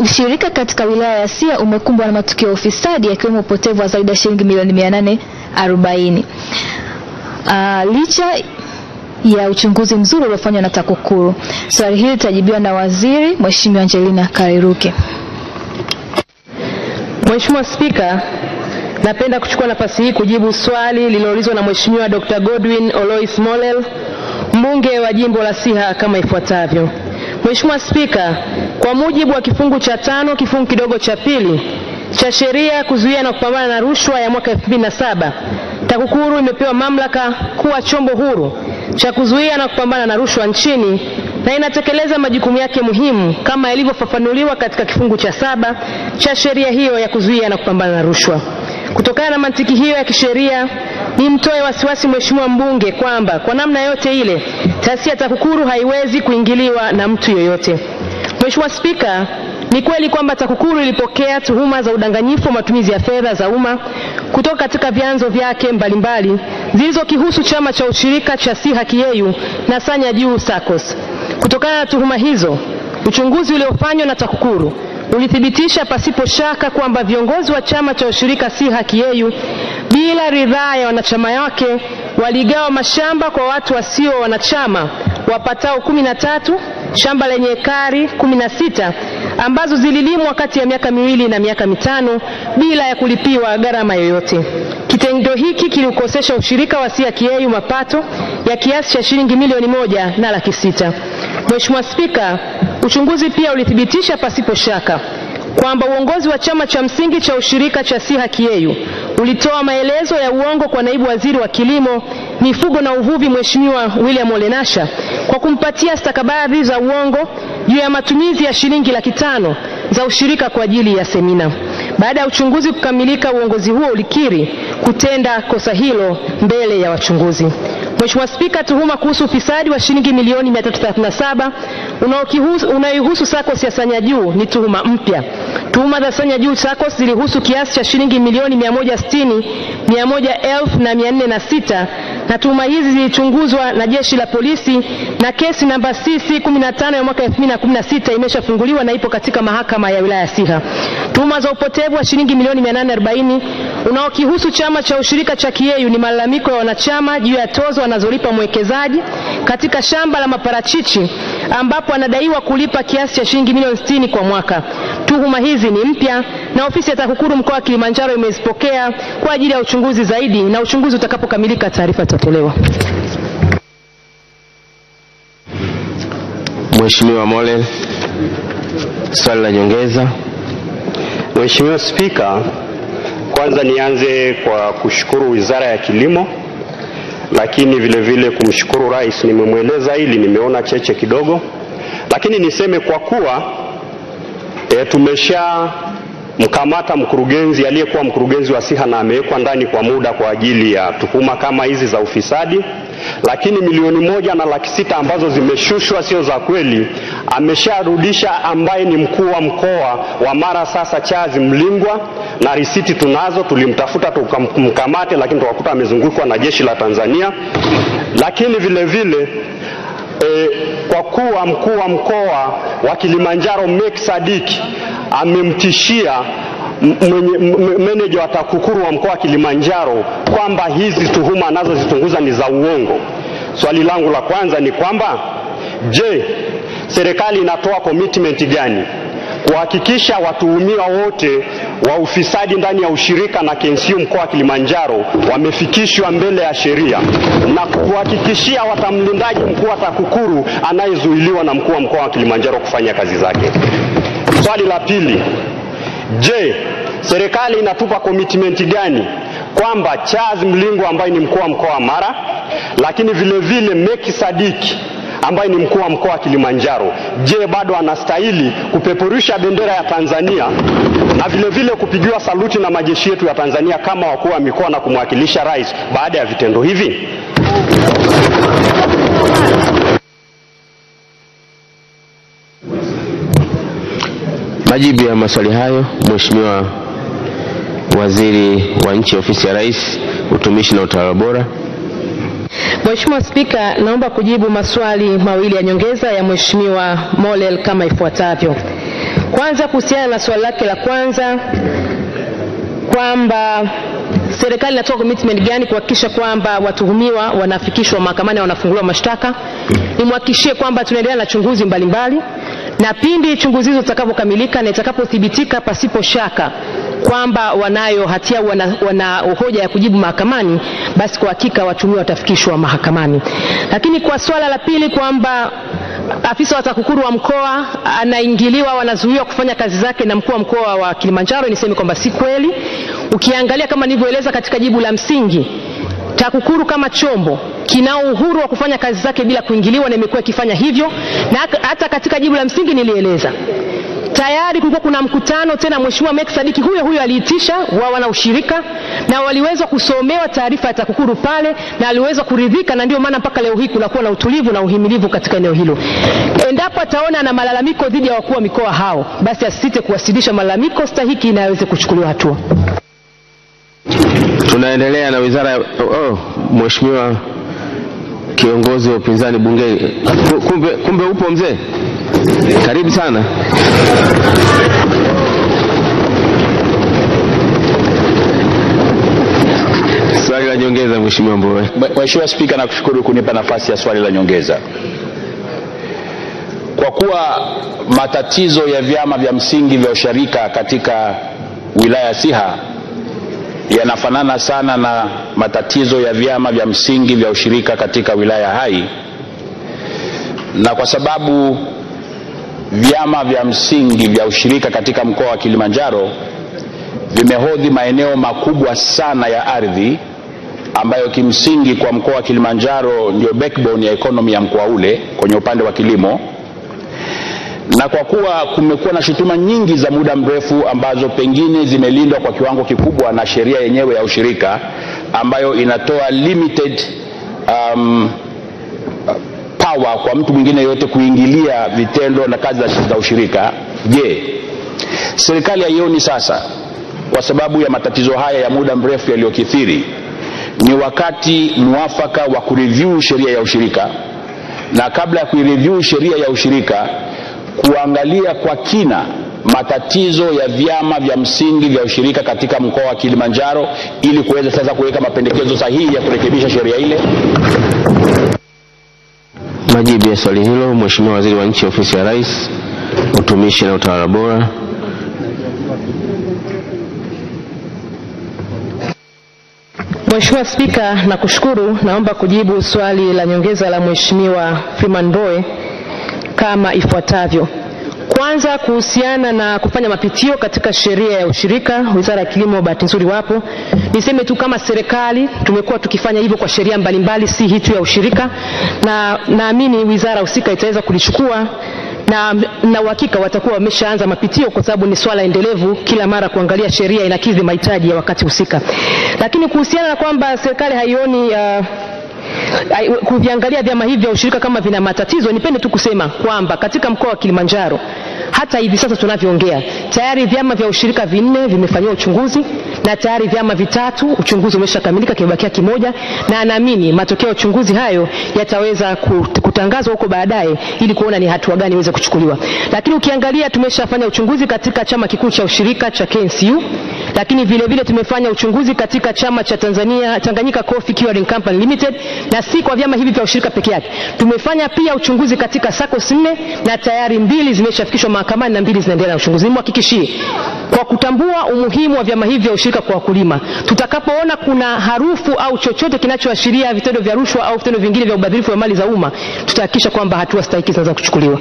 Ushirika katika wilaya ya Siha umekumbwa na matukio ya ufisadi yakiwemo upotevu wa zaidi ya shilingi milioni 840. Licha ya uchunguzi mzuri uliofanywa na TAKUKURU. Swali hili litajibiwa na Waziri Mheshimiwa Angelina Kairuki. Mheshimiwa Spika, napenda kuchukua nafasi hii kujibu swali lililoulizwa na Mheshimiwa Dr. Godwin Olois Mollel, mbunge wa jimbo la Siha kama ifuatavyo. Mheshimiwa Spika, kwa mujibu wa kifungu cha 5 kifungu kidogo cha pili cha sheria ya kuzuia na kupambana na rushwa ya mwaka 2007, TAKUKURU imepewa mamlaka kuwa chombo huru cha kuzuia na kupambana na rushwa nchini na inatekeleza majukumu yake muhimu kama ilivyofafanuliwa katika kifungu cha 7 cha sheria hiyo ya kuzuia na kupambana na rushwa. Kutokana na mantiki hiyo ya kisheria, nimtoe wasiwasi Mheshimiwa mbunge kwamba kwa namna yote ile taasisi ya TAKUKURU haiwezi kuingiliwa na mtu yoyote. Mheshimiwa Spika, ni kweli kwamba TAKUKURU ilipokea tuhuma za udanganyifu wa matumizi ya fedha za umma kutoka katika vyanzo vyake mbalimbali zilizokihusu chama cha ushirika cha Siha Kiyeyu na Sanya Juu SACCOS. Kutokana na tuhuma hizo, uchunguzi uliofanywa na TAKUKURU ulithibitisha pasipo shaka kwamba viongozi wa chama cha ushirika Siha Kiyeyu bila ridhaa ya wanachama wake waligawa mashamba kwa watu wasio wanachama wapatao 13, shamba lenye ekari 16 ambazo zililimwa kati ya miaka 2 na miaka 5 bila ya kulipiwa gharama yoyote. Kitendo hiki kilikosesha ushirika wa Siha Kiyeyu mapato ya kiasi cha shilingi milioni 1,600,000. Mheshimiwa Spika, uchunguzi pia ulithibitisha pasipo shaka kwamba uongozi wa chama cha msingi cha ushirika cha Siha Kiyeyu ulitoa maelezo ya uongo kwa naibu waziri wa kilimo, mifugo na uvuvi Mheshimiwa William Ole Nasha kwa kumpatia stakabadhi za uongo juu ya matumizi ya shilingi 500,000 za ushirika kwa ajili ya semina. Baada ya uchunguzi kukamilika, uongozi huo ulikiri kutenda kosa hilo mbele ya wachunguzi. Mheshimiwa Spika, tuhuma kuhusu ufisadi wa shilingi milioni 337 unaohusu SACCOS ya Sanya Juu ni tuhuma mpya. Tuhuma za Sanya Juu SACCOS zilihusu kiasi cha shilingi milioni 160,100,406 na tuhuma hizi zilichunguzwa na Jeshi la Polisi na kesi namba CC 15 ya mwaka 2016 imeshafunguliwa na ipo katika mahakama ya wilaya Siha. Tuhuma za upotevu wa shilingi milioni 840 unaokihusu chama cha ushirika cha Kiyeyu ni malalamiko ya wanachama juu ya tozo wanazolipa mwekezaji katika shamba la maparachichi ambapo anadaiwa kulipa kiasi cha shilingi milioni 60 kwa mwaka. Tuhuma hizi ni mpya na ofisi ya TAKUKURU mkoa wa Kilimanjaro imezipokea kwa ajili ya uchunguzi zaidi, na uchunguzi utakapokamilika taarifa itatolewa. Mheshimiwa Mollel, swali la nyongeza. Mheshimiwa Spika, kwanza nianze kwa kushukuru Wizara ya Kilimo, lakini vile vile kumshukuru Rais. Nimemweleza hili, nimeona cheche kidogo, lakini niseme kwa kuwa tumesha mkamata mkurugenzi aliyekuwa mkurugenzi wa Siha na amewekwa ndani kwa muda kwa ajili ya tuhuma kama hizi za ufisadi, lakini milioni 1,600,000 ambazo zimeshushwa sio za kweli amesharudisha ambaye ni mkuu wa mkoa wa Mara sasa Charles Mlingwa, na risiti tunazo. Tulimtafuta tukamkamate, lakini tukakuta amezungukwa na jeshi la Tanzania. Lakini vile vile kwa kuwa mkuu wa mkoa wa Kilimanjaro Mek Sadiki amemtishia meneja wa TAKUKURU wa mkoa wa Kilimanjaro kwamba hizi tuhuma anazozichunguza ni za uongo. Swali langu la kwanza ni kwamba, je, serikali inatoa commitment gani kuhakikisha watuhumiwa wote wa ufisadi ndani ya ushirika na KNCU mkoa wa Kilimanjaro wamefikishwa mbele ya sheria na kuhakikishia watamlindaji mkuu wa TAKUKURU anayezuiliwa na mkuu wa mkoa wa Kilimanjaro kufanya kazi zake? Swali la pili, je, serikali inatupa commitment gani kwamba Charles Mlingwa ambaye ni mkuu wa mkoa wa Mara, lakini vile vile Mek Sadiki ambaye ni mkuu wa mkoa wa Kilimanjaro, je, bado anastahili kupeperusha bendera ya Tanzania na vile vile kupigiwa saluti na majeshi yetu ya Tanzania kama wakuu wa mikoa na kumwakilisha Rais baada ya vitendo hivi? Majibu ya maswali hayo, Mheshimiwa Waziri wa Nchi, Ofisi ya Rais, Utumishi na Utawala Bora. Mheshimiwa Spika, naomba kujibu maswali mawili ya nyongeza ya Mheshimiwa Mollel kama ifuatavyo. Kwanza kuhusiana na swali lake la kwanza kwamba serikali inatoa commitment gani kuhakikisha kwamba watuhumiwa wanafikishwa mahakamani na wanafunguliwa mashtaka, nimhakikishie kwamba tunaendelea na chunguzi mbalimbali, na pindi chunguzi hizo zitakapokamilika na itakapothibitika pasipo shaka kwamba wanayo hatia, wana hoja ya kujibu mahakamani, basi kwa hakika watuhumiwa watafikishwa mahakamani. Lakini kwa swala la pili kwamba afisa wa TAKUKURU wa mkoa anaingiliwa, wanazuiwa kufanya kazi zake na mkuu wa mkoa wa Kilimanjaro, niseme kwamba si kweli. Ukiangalia kama nilivyoeleza katika jibu la msingi, TAKUKURU kama chombo kinao uhuru wa kufanya kazi zake bila kuingiliwa na imekuwa ikifanya hivyo, na hata katika jibu la msingi nilieleza tayari kulikuwa kuna mkutano tena Mheshimiwa Mek Sadiki huyo aliitisha wa wana ushirika, na waliweza kusomewa taarifa ya TAKUKURU pale na aliweza kuridhika, na ndio maana mpaka leo hii kunakuwa na utulivu na uhimilivu katika eneo hilo. Endapo ataona na malalamiko dhidi ya wakuu wa mikoa hao, basi asisite kuwasilisha malalamiko stahiki na aweze kuchukuliwa hatua. Tunaendelea na wizara. Mheshimiwa kiongozi wa upinzani bungeni, kumbe upo mzee, karibu sana. Swali la nyongeza, Mheshimiwa Mbowe. Mheshimiwa Spika, nakushukuru kunipa nafasi ya swali la nyongeza. Kwa kuwa matatizo ya vyama vya msingi vya ushirika katika wilaya ya Siha yanafanana sana na matatizo ya vyama vya msingi vya ushirika katika wilaya Hai, na kwa sababu vyama vya msingi vya ushirika katika mkoa wa Kilimanjaro vimehodhi maeneo makubwa sana ya ardhi ambayo kimsingi kwa mkoa wa Kilimanjaro ndio backbone ya economy ya mkoa ule kwenye upande wa kilimo, na kwa kuwa kumekuwa na shutuma nyingi za muda mrefu ambazo pengine zimelindwa kwa kiwango kikubwa na sheria yenyewe ya ushirika ambayo inatoa limited power kwa mtu mwingine yote kuingilia vitendo na kazi za ushirika, je, serikali haioni sasa, kwa sababu ya matatizo haya ya muda mrefu yaliyokithiri, ni wakati mwafaka wa kureview sheria ya ushirika, na kabla ya kureview sheria ya ushirika kuangalia kwa kina matatizo ya vyama vya msingi vya ushirika katika mkoa wa Kilimanjaro ili kuweza sasa kuweka mapendekezo sahihi ya kurekebisha sheria ile? Majibu ya swali hilo, Mheshimiwa Waziri wa Nchi, Ofisi ya Rais, Utumishi na Utawala Bora. Mheshimiwa Spika, nakushukuru. Naomba kujibu swali la nyongeza la Mheshimiwa Freeman Mbowe kama ifuatavyo. Kwanza, kuhusiana na kufanya mapitio katika sheria ya ushirika, Wizara ya Kilimo bahati nzuri wapo. Niseme tu kama serikali tumekuwa tukifanya hivyo kwa sheria mbalimbali, si hii tu ya ushirika, na naamini wizara husika itaweza kulichukua na uhakika watakuwa wameshaanza mapitio, kwa sababu ni swala endelevu kila mara kuangalia sheria inakidhi mahitaji ya wakati husika. Lakini kuhusiana na kwamba serikali haioni kuviangalia vyama hivi vya ushirika kama vina matatizo, nipende tu kusema kwamba katika mkoa wa Kilimanjaro hata hivi sasa tunavyoongea tayari vyama vya ushirika 4 vimefanywa uchunguzi, na tayari vyama 3 uchunguzi umeshakamilika, kimebakia kimoja, na naamini matokeo ya uchunguzi hayo yataweza kutangazwa huko baadaye ili kuona ni hatua gani iweze kuchukuliwa. Lakini ukiangalia tumeshafanya uchunguzi katika chama kikuu cha ushirika cha KNCU, lakini vile vile tumefanya uchunguzi katika chama cha Tanganyika Coffee Curing Company Limited, na si kwa vyama hivi vya ushirika peke yake. Tumefanya pia uchunguzi katika SACCOS 4 na tayari 2 zimeshafikishwa mahakamani na 2 zinaendelea na uchunguzi. Nimhakikishie kwa kutambua umuhimu wa vyama hivi vya ushirika kwa wakulima, tutakapoona kuna harufu au chochote kinachoashiria vitendo vya rushwa au vitendo vingine vya ubadhirifu wa mali za umma, tutahakikisha kwamba hatua stahiki zinaweza kuchukuliwa.